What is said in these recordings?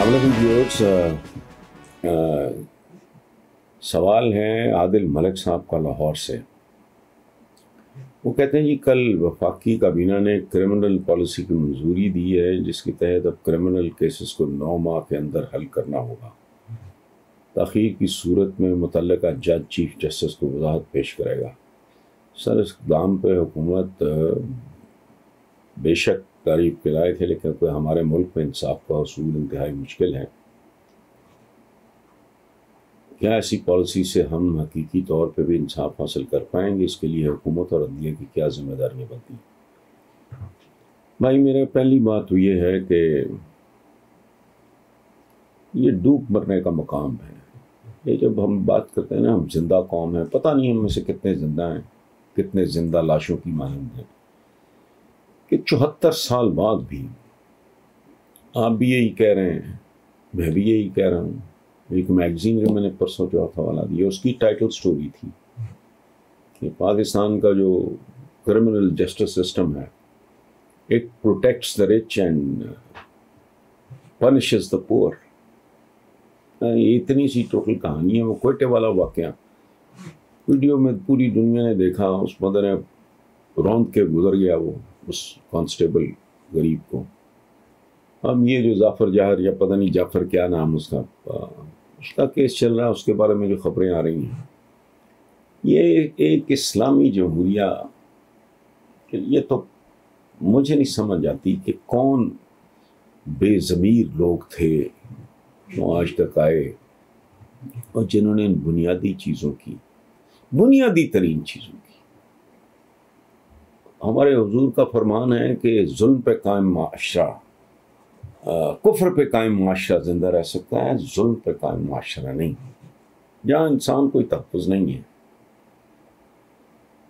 السلام علیکم ویورز، سوال ہے عادل ملک صاحب کا لاہور سے۔ وہ کہتے ہیں جی کل وفاقی کابینہ نے کرمنل پالیسی کی منظوری دی ہے جس کے تحت اب کرمنل کیسز کو 9 ماہ کے اندر حل کرنا ہوگا۔ تاخیر کی صورت میں متعلقہ جج چیف جسٹس کو وضاحت پیش کرے گا۔ سر، اس اقدام پہ حکومت بے شک تعریف کے لائق ہے، لیکن کوئی ہمارے ملک میں انصاف کا حصول انتہائی مشکل ہے۔ کیا ایسی پالیسی سے ہم حقیقی طور پہ بھی انصاف حاصل کر پائیں گے؟ اس کے لیے حکومت اور عدلیہ کی کیا ذمہ داریاں بنتی ہیں؟ بھائی، میرے پہلی بات تو یہ ہے کہ یہ ڈوب مرنے کا مقام ہے۔ یہ جب ہم بات کرتے ہیں نا ہم زندہ قوم ہیں، پتہ نہیں ہم میں سے کتنے زندہ ہیں، کتنے زندہ لاشوں کی مانند ہیں، کہ 74 سال بعد بھی آپ بھی یہی کہہ رہے ہیں، میں بھی یہی کہہ رہا ہوں۔ ایک میگزین کا میں نے پرسوں چوتھا والا دیا، اس کی ٹائٹل سٹوری تھی کہ پاکستان کا جو کرمنل جسٹس سسٹم ہے، it protects the rich and punishes the poor. یہ اتنی سی ٹوٹل کہانی ہے۔ وہ کوئٹے والا واقعہ ویڈیو میں پوری دنیا نے دیکھا، اس بندے نے روند کے گزر گیا وہ اس کانسٹیبل غریب کو۔ اب یہ جو ظافر جاہر یا پتہ نہیں جعفر کیا نام اس کا کیس چل رہا ہے، اس کے بارے میں جو خبریں آ رہی ہیں، یہ ایک اسلامی جمہوریہ، یہ تو مجھے نہیں سمجھ آتی کہ کون بے ضمیر لوگ تھے جو آج تک آئے اور جنہوں نے ان بنیادی چیزوں کی، بنیادی ترین چیزوں کی، ہمارے حضور کا فرمان ہے کہ ظلم پہ قائم معاشرہ، کفر پہ قائم معاشرہ زندہ رہ سکتا ہے، ظلم پہ قائم معاشرہ نہیں، جہاں انسان کوئی تحفظ نہیں ہے۔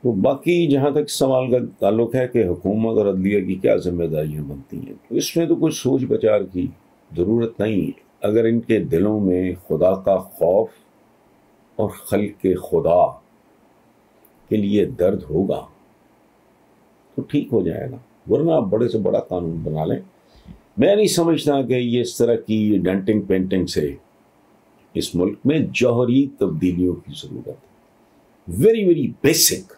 تو باقی جہاں تک سوال کا تعلق ہے کہ حکومت اور عدلیہ کی کیا ذمہ داریاں بنتی ہیں، تو اس میں تو کوئی سوچ بچار کی ضرورت نہیں ہے۔ اگر ان کے دلوں میں خدا کا خوف اور خلق خدا کے لیے درد ہوگا تو ٹھیک ہو جائے گا، ورنہ آپ بڑے سے بڑا قانون بنا لیں۔ میں نہیں سمجھتا کہ یہ اس طرح کی ڈنٹنگ پینٹنگ سے اس ملک میں جوہری تبدیلیوں کی ضرورت ہے، ویری ویری بیسک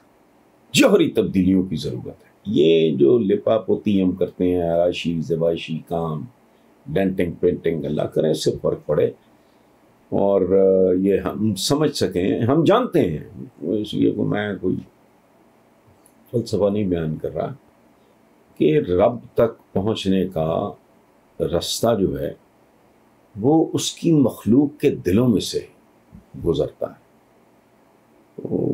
جوہری تبدیلیوں کی ضرورت ہے۔ یہ جو لپا پوتی ہم کرتے ہیں، آرائشی زبائشی کام، ڈنٹنگ پینٹنگ، اللہ کرے اس سے فرق پڑے اور یہ ہم سمجھ سکیں۔ ہم جانتے ہیں، اس لیے کہ میں کوئی فلسفہ نہیں بیان کر رہا، کہ رب تک پہنچنے کا رستہ جو ہے وہ اس کی مخلوق کے دلوں میں سے گزرتا ہے۔ تو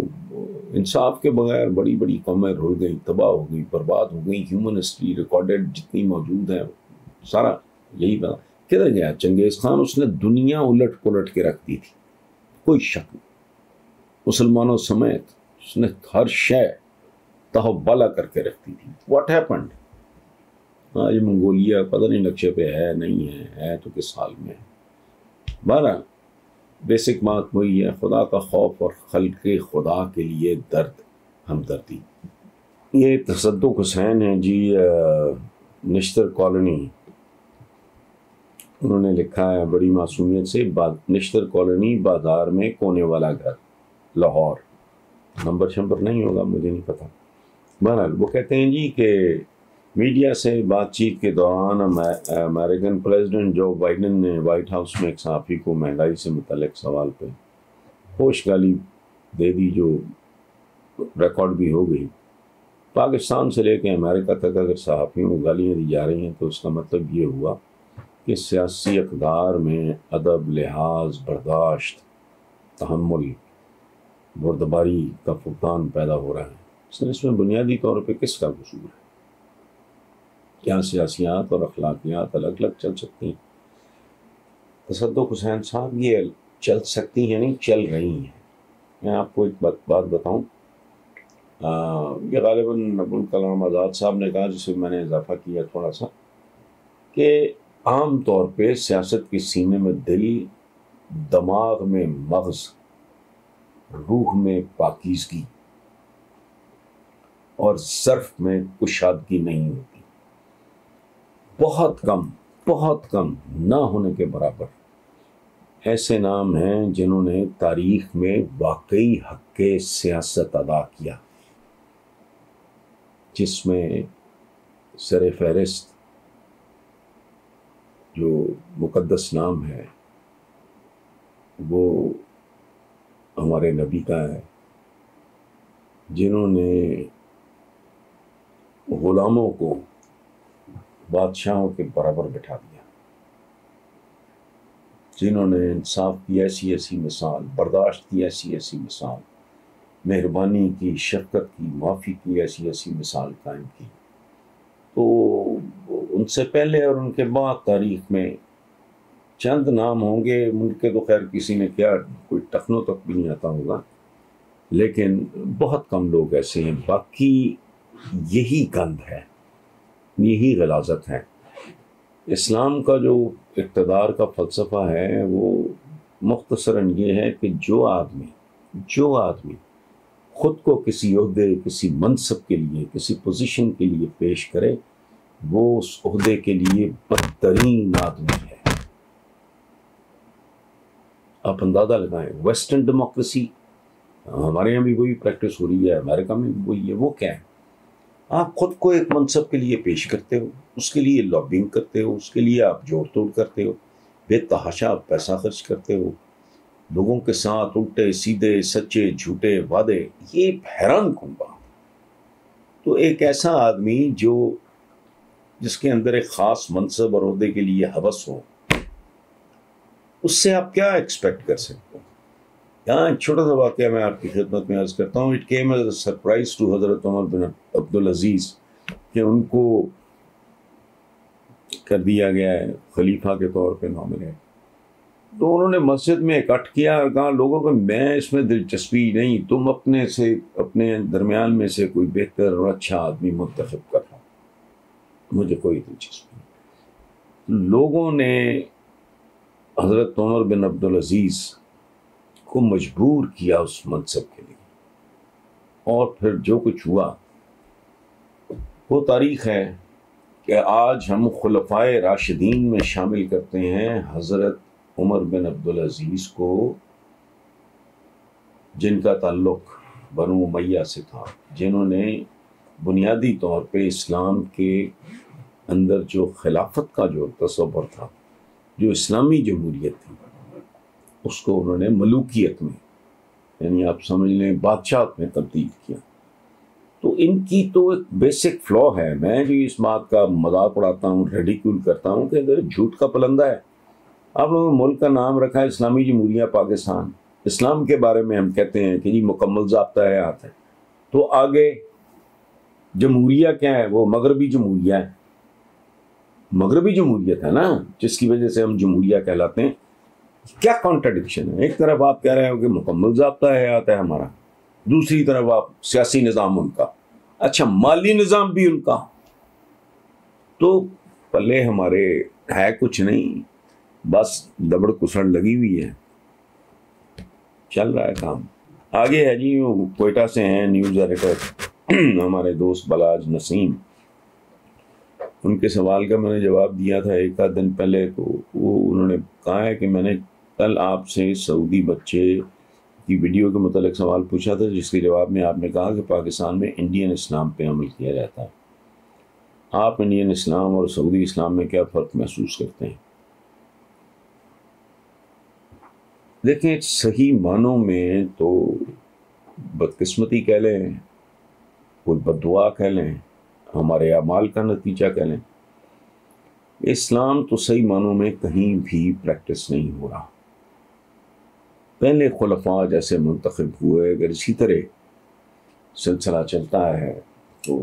انصاف کے بغیر بڑی بڑی قومیں رل گئی، تباہ ہو گئی، برباد ہو گئی۔ ہیومن ہسٹری ریکارڈڈ جتنی موجود ہے سارا یہی بتا۔ کدھر گیا چنگیز خان؟ اس نے دنیا الٹ پلٹ کے رکھ دی تھی، کوئی شک نہیں، مسلمانوں سمیت اس نے ہر شے تہو بالا کر کے رکھ دی تھی۔ What happened? آج منگولیا پتہ نہیں نقشے پہ ہے نہیں ہے تو کس حال میں ہے۔ بہرحال بیسک بات وہی ہے، خدا کا خوف اور خلق خدا کے لیے درد، ہمدردی۔ یہ تصدق حسین ہیں جی، نشتر کالونی، انہوں نے لکھا ہے بڑی معصومیت سے، نشتر کالونی بازار میں کونے والا گھر، لاہور۔ نمبر شمبر نہیں ہوگا، مجھے نہیں پتا۔ بہرحال وہ کہتے ہیں جی کہ میڈیا سے بات چیت کے دوران امریکن پریزیڈنٹ جو بائیڈن نے وائٹ ہاؤس میں ایک صحافی کو مہنگائی سے متعلق سوال پہ ہوش گالی دے دی، جو ریکارڈ بھی ہو گئی۔ پاکستان سے لے کے امریکہ تک اگر صحافیوں کو گالیاں دی جا رہی ہیں تو اس کا مطلب یہ ہوا کہ سیاسی اقدار میں ادب، لحاظ، برداشت، تحمل، بردباری کا فقدان پیدا ہو رہا ہے۔ اس میں بنیادی طور پہ کس کا قصور ہے؟ کیا سیاسیات اور اخلاقیات الگ الگ چل سکتی ہیں؟ تصدق حسین صاحب، یہ چل سکتی ہیں نہیں، چل رہی ہیں۔ میں آپ کو ایک بات بتاؤں، یہ غالباً ابوالکلام آزاد صاحب نے کہا، جسے میں نے اضافہ کیا تھوڑا سا، کہ عام طور پہ سیاست کے سینے میں دل، دماغ میں مغز، روح میں پاکیزگی اور ظرف میں کشادگی نہیں ہوتی۔ بہت کم بہت کم، نہ ہونے کے برابر ایسے نام ہیں جنہوں نے تاریخ میں واقعی حق سیاست ادا کیا، جس میں سر فہرست جو مقدس نام ہے وہ ہمارے نبی کا ہے، جنہوں نے غلاموں کو بادشاہوں کے برابر بٹھا دیا، جنہوں نے انصاف کی ایسی ایسی مثال، برداشت کی ایسی ایسی مثال، مہربانی کی، شفقت کی، معافی کی ایسی ایسی مثال قائم کی۔ تو ان سے پہلے اور ان کے بعد تاریخ میں چند نام ہوں گے، ان کے تو خیر کسی نے کیا کوئی ٹخنوں تک بھی نہیں آتا ہوگا، لیکن بہت کم لوگ ایسے ہیں۔ باقی یہی گند ہے، یہی غلاظت ہے۔ اسلام کا جو اقتدار کا فلسفہ ہے وہ مختصراً یہ ہے کہ جو آدمی خود کو کسی عہدے، کسی منصب کے لیے، کسی پوزیشن کے لیے پیش کرے، وہ اس عہدے کے لیے بدترین آدمی ہے۔ آپ اندازہ لگائیں، ویسٹرن ڈیموکریسی، ہمارے یہاں بھی وہی پریکٹس ہو رہی ہے، امریکہ میں بھی وہی ہے۔ وہ کیا ہے؟ آپ خود کو ایک منصب کے لیے پیش کرتے ہو، اس کے لیے لابنگ کرتے ہو، اس کے لیے آپ جوڑ توڑ کرتے ہو، بے تحاشا پیسہ خرچ کرتے ہو، لوگوں کے ساتھ الٹے سیدھے، سچے جھوٹے وعدے، یہ حیران کن بات۔ تو ایک ایسا آدمی جس کے اندر ایک خاص منصب اور عہدے کے لیے ہوس ہو، اس سے آپ کیا ایکسپیکٹ کر سکتے ہو؟ یہاں ایک چھوٹا سا واقعہ میں آپ کی خدمت میں عرض کرتا ہوں۔ It came as a surprise to حضرت عمر بن عبدالعزیز کہ ان کو کر دیا گیا ہے خلیفہ کے طور پہ نامنیٹ۔ تو انہوں نے مسجد میں اکٹھ کیا اور کہا لوگوں کو میں اس میں دلچسپی نہیں، تم اپنے درمیان میں سے کوئی بہتر اور اچھا آدمی منتخب کر لو، مجھے کوئی دلچسپی نہیں۔ لوگوں نے حضرت عمر بن عبدالعزیز کو مجبور کیا اس منصب کے لیے، اور پھر جو کچھ ہوا وہ تاریخ ہے کہ آج ہم خلفائے راشدین میں شامل کرتے ہیں حضرت عمر بن عبدالعزیز کو، جن کا تعلق بنو امیہ سے تھا، جنہوں نے بنیادی طور پہ اسلام کے اندر جو خلافت کا جو تصور تھا، جو اسلامی جمہوریت تھی، اس کو انہوں نے ملوکیت میں، یعنی آپ سمجھ لیں بادشاہت میں تبدیل کیا۔ تو ان کی تو ایک بیسک فلو ہے۔ میں جو اس بات کا مذاق اڑاتا ہوں، ریڈیکیول کرتا ہوں کہ اگر جھوٹ کا پلندہ ہے، آپ لوگوں نے ملک کا نام رکھا ہے اسلامی جمہوریہ پاکستان، اسلام کے بارے میں ہم کہتے ہیں کہ جی مکمل ضابطہ حیات ہے، تو آگے جمہوریہ کیا ہے؟ وہ مغربی جمہوریہ ہے، مغربی جمہوریت ہے نا، جس کی وجہ سے ہم جمہوریہ کہلاتے ہیں۔ کیا کانٹرڈکشن ہے؟ ایک طرف آپ کہہ رہے ہو کہ مکمل ضابطہ حیات ہے ہمارا، دوسری طرف آپ سیاسی نظام ان کا، اچھا مالی نظام بھی ان کا، تو پلے ہمارے ہے کچھ نہیں، بس دبڑ کسڑ لگی ہوئی ہے، چل رہا ہے کام۔ آگے ہے جی کوئٹہ سے ہیں نیوز ایڈیٹر ہمارے دوست بلاج نسیم، ان کے سوال کا میں نے جواب دیا تھا ایک آدھ دن پہلے، تو وہ انہوں نے کہا ہے کہ میں نے کل آپ سے سعودی بچے کی ویڈیو کے متعلق سوال پوچھا تھا، جس کے جواب میں آپ نے کہا کہ پاکستان میں انڈین اسلام پہ عمل کیا جاتا ہے، آپ انڈین اسلام اور سعودی اسلام میں کیا فرق محسوس کرتے ہیں؟ دیکھیں صحیح معنوں میں تو بدقسمتی کہہ لیں، کوئی بددعا کہہ لیں، ہمارے اعمال کا نتیجہ کہہ لیں، اسلام تو صحیح معنوں میں کہیں بھی پریکٹس نہیں ہو رہا۔ پہلے خلفاء جیسے منتخب ہوئے، اگر اسی طرح سلسلہ چلتا ہے تو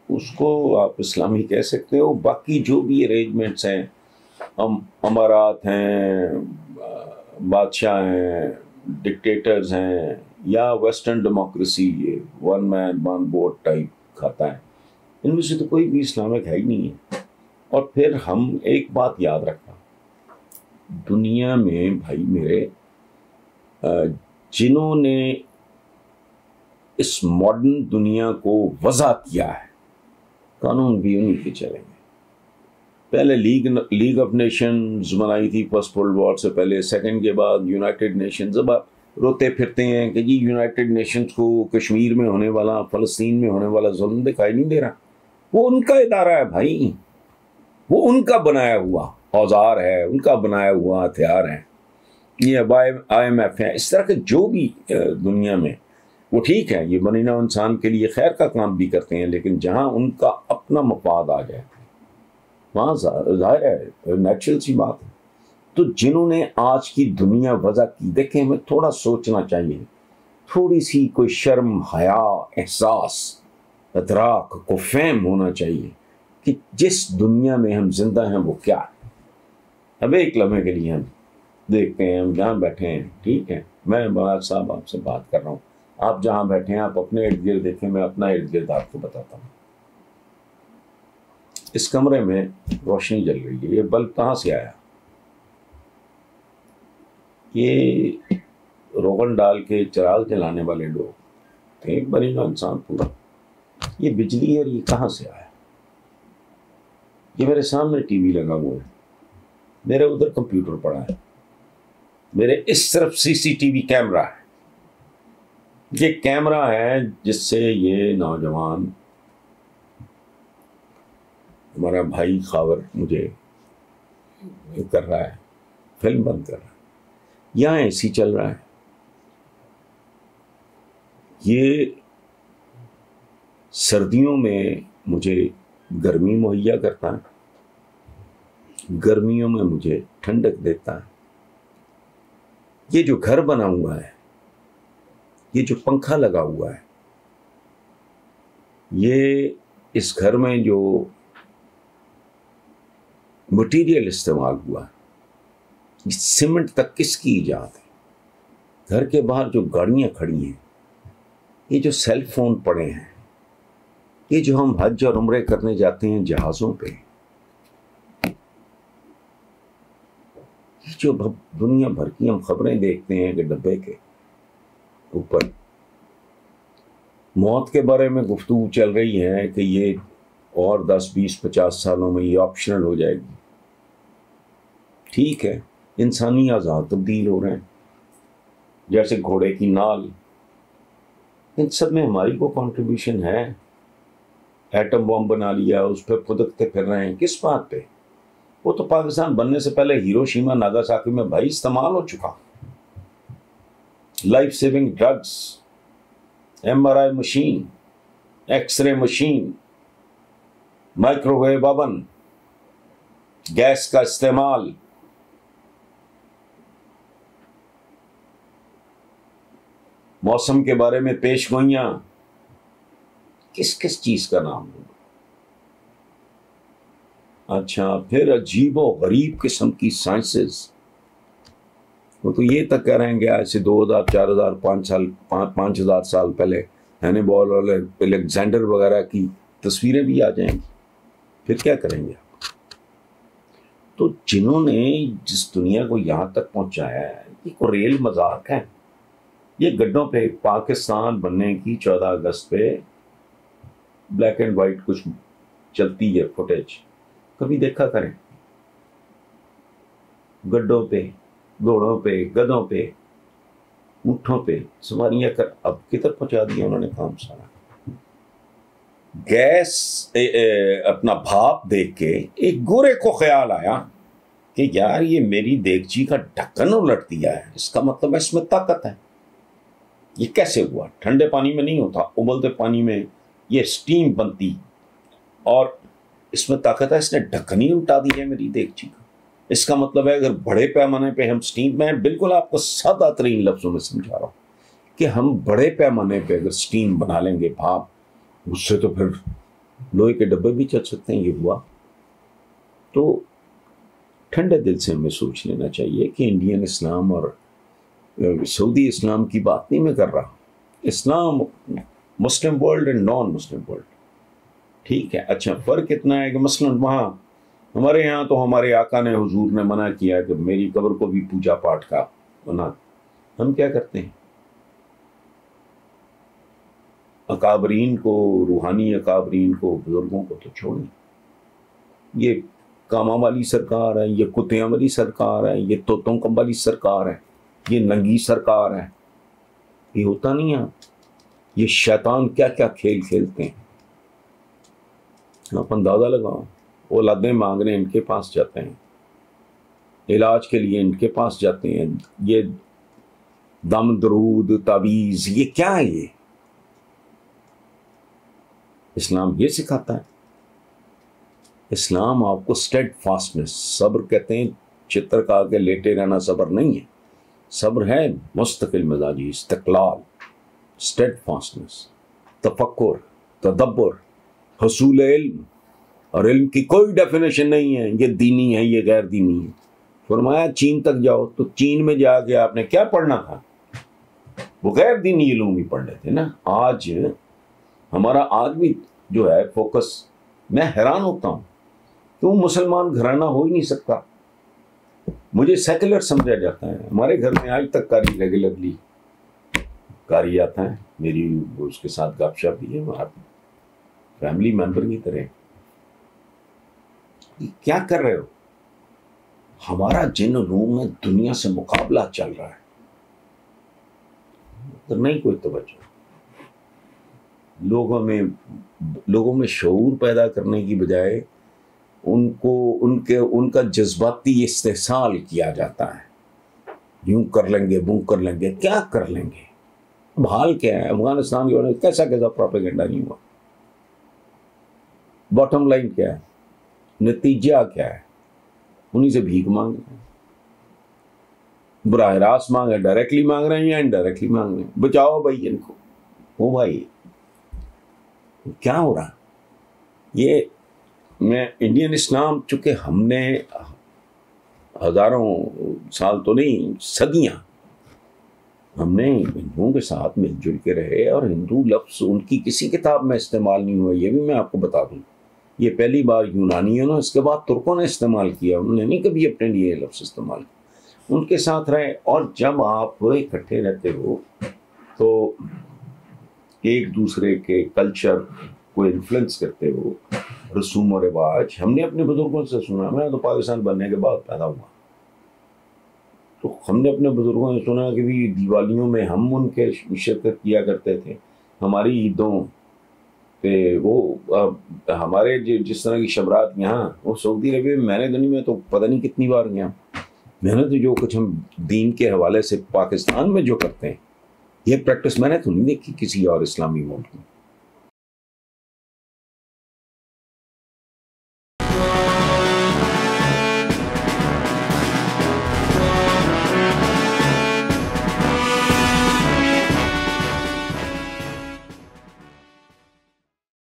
اس کو آپ اسلامی کہہ سکتے ہو۔ باقی جو بھی ارینجمنٹس ہیں، امارات ہیں، بادشاہ ہیں، ڈکٹیٹرز ہیں، یا ویسٹرن ڈیموکریسی ون مین ون ووٹ ٹائپ کھاتا ہے، ان میں سے تو کوئی بھی اسلامک ہے ہی نہیں ہے۔ اور پھر ہم ایک بات یاد رکھنا، دنیا میں بھائی میرے جنہوں نے اس ماڈرن دنیا کو وضع کیا ہے، قانون بھی انہی کے چلیں گے۔ پہلے لیگ آف نیشنز بنائی تھی فرسٹ ورلڈ وار سے پہلے، سیکنڈ کے بعد یونائٹڈ نیشنز. اب آپ روتے پھرتے ہیں کہ جی یونائٹڈ نیشنز کو کشمیر میں ہونے والا، فلسطین میں ہونے والا ظلم دکھائی نہیں دے رہا. وہ ان کا ادارہ ہے بھائی، وہ ان کا بنایا ہوا اوزار ہے، ان کا بنایا ہوا ہتھیار ہے. یہ IMF ہے، اس طرح کے جو بھی دنیا میں، وہ ٹھیک ہے، یہ بنی نوع انسان کے لیے خیر کا کام بھی کرتے ہیں، لیکن جہاں ان کا اپنا مفاد آ جائے وہاں ظاہر ہے نیچرل سی بات ہے. تو جنہوں نے آج کی دنیا وضع کی، دیکھیں ہمیں تھوڑا سوچنا چاہیے، تھوڑی سی کوئی شرم، حیا، احساس، ادراک کو فہم ہونا چاہیے کہ جس دنیا میں ہم زندہ ہیں وہ کیا ہے. اب ایک لمحے کے لیے ہم دیکھتے ہیں، ہم جہاں بیٹھے ہیں، ٹھیک ہے، میں مراد صاحب آپ سے بات کر رہا ہوں، آپ جہاں بیٹھے ہیں آپ اپنے ارد گرد دیکھیں، میں اپنا ارد گرد آپ کو بتاتا ہوں. اس کمرے میں روشنی جل رہی ہے، یہ بلب کہاں سے آیا؟ یہ روغن ڈال کے چراغ جلانے والے لوگ تھے، ایک بنی نوع انسان پورا. یہ بجلی ہے، یہ کہاں سے آیا؟ یہ میرے سامنے ٹی وی لگا ہوا ہے، میرے ادھر کمپیوٹر پڑا ہے، میرے اس طرف CCTV کیمرہ ہے. یہ کیمرہ ہے جس سے یہ نوجوان ہمارا بھائی خاور مجھے کر رہا ہے، فلم بند کر رہا ہے. یہاں AC چل رہا ہے، یہ سردیوں میں مجھے گرمی مہیا کرتا ہے، گرمیوں میں مجھے ٹھنڈک دیتا ہے. یہ جو گھر بنا ہوا ہے، یہ جو پنکھا لگا ہوا ہے، یہ اس گھر میں جو مٹیریل استعمال ہوا ہے، سیمنٹ تک کس کی ایجاد ہے؟ گھر کے باہر جو گاڑیاں کھڑی ہیں، یہ جو سیل فون پڑے ہیں، یہ جو ہم حج اور عمرے کرنے جاتے ہیں جہازوں پہ، یہ جو دنیا بھر کی ہم خبریں دیکھتے ہیں کہ ڈبے کے اوپر موت کے بارے میں گفتگو چل رہی ہے کہ یہ اور 10 20 50 سالوں میں یہ آپشنل ہو جائے گی. ٹھیک ہے، انسانی اعضاء تبدیل ہو رہے ہیں جیسے گھوڑے کی نال. ان سب میں ہماری کو کنٹریبیوشن ہے. ایٹم بم بنا لیا، اس پہ پھدکتے پھر رہے ہیں، کس بات پہ؟ وہ تو پاکستان بننے سے پہلے ہیروشیما ناگاساکی میں بھائی استعمال ہو چکا. Life saving drugs, MRI machine, x ray machine, microwave oven, gas کا استعمال. موسم کے بارے میں پیش گوئیاں، کس کس چیز کا نام ہوگا؟ اچھا، پھر عجیب و غریب قسم کی سائنسز. وہ تو یہ تک کہہ رہے ہیں کہ آج سے 2000 4000 5000 سال پہلے ہینیبال اور الیگزینڈر وغیرہ کی تصویریں بھی آ جائیں گی. پھر کیا کریں گے؟ تو جنہوں نے جس دنیا کو یہاں تک پہنچایا ہے، یہ کو ریل مذاق ہے. یہ گڈوں پہ پاکستان بننے کی 14 اگست پہ بلیک اینڈ وائٹ کچھ چلتی ہے فوٹیج، کبھی دیکھا کریں. گڈوں پہ، گھوڑوں پہ، گدھوں پہ، اونٹوں پہ سواریاں کر، اب کدھر پہنچا دیا انہوں نے کام سارا. گیس اپنا بھاپ دیکھ کے ایک گورے کو خیال آیا کہ یار یہ میری دیگچی کا ڈھکن الٹ دیا ہے، اس کا مطلب اس میں طاقت ہے. یہ کیسے ہوا؟ ٹھنڈے پانی میں نہیں ہوتا، ابلتے پانی میں یہ سٹیم بنتی اور اس میں طاقت ہے. اس نے ڈھکن ہی الٹا دی ہے میری دیگچی کا. اس کا مطلب ہے اگر بڑے پیمانے پہ ہم سٹیم، میں بالکل آپ کو سادہ ترین لفظوں میں سمجھا رہا ہوں کہ ہم بڑے پیمانے پہ اگر سٹیم بنا لیں گے، بھاپ، اس سے تو پھر لوہے کے ڈبے بھی چل سکتے ہیں. یہ ہوا تو ٹھنڈے دل سے ہمیں سوچ لینا چاہیے کہ انڈین اسلام اور سعودی اسلام کی بات نہیں میں کر رہا. اسلام، Muslim world and non Muslim world, ٹھیک ہے. اچھا، فرق اتنا ہے کہ مثلاً وہاں ہمارے یہاں تو ہمارے آقا نے، حضور نے منع کیا کہ میری قبر کو بھی پوجا پاٹ کا بنا. ہم کیا کرتے ہیں؟ اکابرین کو، روحانی اکابرین کو، بزرگوں کو تو چھوڑیں. یہ کاما والی سرکار ہے، یہ کتیاں والی سرکار ہے، یہ طوطوں والی سرکار ہے، یہ ننگی سرکار ہے. یہ ہوتا نہیں ہے. یہ شیطان کیا کیا کھیل کھیلتے ہیں، آپ اندازہ لگاؤ. اولادیں مانگنے ان کے پاس جاتے ہیں، علاج کے لیے ان کے پاس جاتے ہیں. یہ دم درود تعویذ، یہ کیا ہے؟ یہ اسلام یہ سکھاتا ہے. اسلام آپ کو اسٹیڈ فاسٹنس، صبر کہتے ہیں چتر کا کے لیٹے رہنا صبر نہیں ہے. صبر ہے مستقل مزاجی، استقلال، اسٹیڈ فاسٹنس، تفکر، تدبر، حصول علم. اور علم کی کوئی ڈیفینیشن نہیں ہے یہ دینی ہے یہ غیر دینی ہے. فرمایا چین تک جاؤ تو چین میں جا کے آپ نے کیا پڑھنا تھا؟ وہ غیر دینی علوم ہی پڑھ رہے تھے نا. آج ہمارا آدمی جو ہے فوکس، میں حیران ہوتا ہوں کیوں مسلمان گھرانہ ہو ہی نہیں سکتا. مجھے سیکولر سمجھا جاتا ہے. ہمارے گھر میں آج تک کاری ریگولرلی کاری آتا ہے، میری اس کے ساتھ گپ شپ بھی ہے، فیملی ممبر کی طرح. کیا کر رہے ہو؟ ہمارا جن علوم میں دنیا سے مقابلہ چل رہا ہے، نہیں کوئی توجہ. لوگوں میں شعور پیدا کرنے کی بجائے ان کا جذباتی استحصال کیا جاتا ہے. یوں کر لیں گے، وہ کر لیں گے. کیا کر لیں گے؟ اب حال کیا ہے؟ افغانستان کے کیسا پروپیگنڈا نہیں ہوا. باٹم لائن کیا ہے؟ نتیجہ کیا ہے؟ انہیں سے بھیک مانگ رہے ہیں. براہ راست مانگ رہے ہیں، ڈائریکٹلی مانگ رہے ہیں یا انڈائریکٹلی مانگ رہے ہیں. بچاؤ بھائی ان کو. او بھائی کیا ہو رہا؟ یہ میں انڈین اسلام، چونکہ ہم نے ہزاروں سال تو نہیں صدیاں ہم نے ہندوؤں کے ساتھ مل جل کے رہے، اور ہندو لفظ ان کی کسی کتاب میں استعمال نہیں ہوا. یہ بھی میں آپ کو بتا دوں، یہ پہلی بار یونانیوں نے، اس کے بعد ترکوں نے استعمال کیا. انہوں نے نہیں کبھی اپنے لیے لفظ استعمال کیا. ان کے ساتھ رہے. اور جب آپ اکٹھے رہتے ہو تو ایک دوسرے کے کلچر کو انفلوئنس کرتے ہو، رسوم و رواج. ہم نے اپنے بزرگوں سے سنا، میں تو پاکستان بننے کے بعد پیدا ہوا، تو ہم نے اپنے بزرگوں سے سنا کہ بھی دیوالیوں میں ہم ان کے شرکت کیا کرتے تھے. ہماری عیدوں پہ وہ ہمارے جس طرح کی شبرات یہاں، وہ سعودی عربیہ میں، میں نے دنیا میں تو پتہ نہیں کتنی بار گیا. میں نے تو جو کچھ ہم دین کے حوالے سے پاکستان میں جو کرتے ہیں، یہ پریکٹس میں نے تو نہیں دیکھی کسی اور اسلامی ملک میں.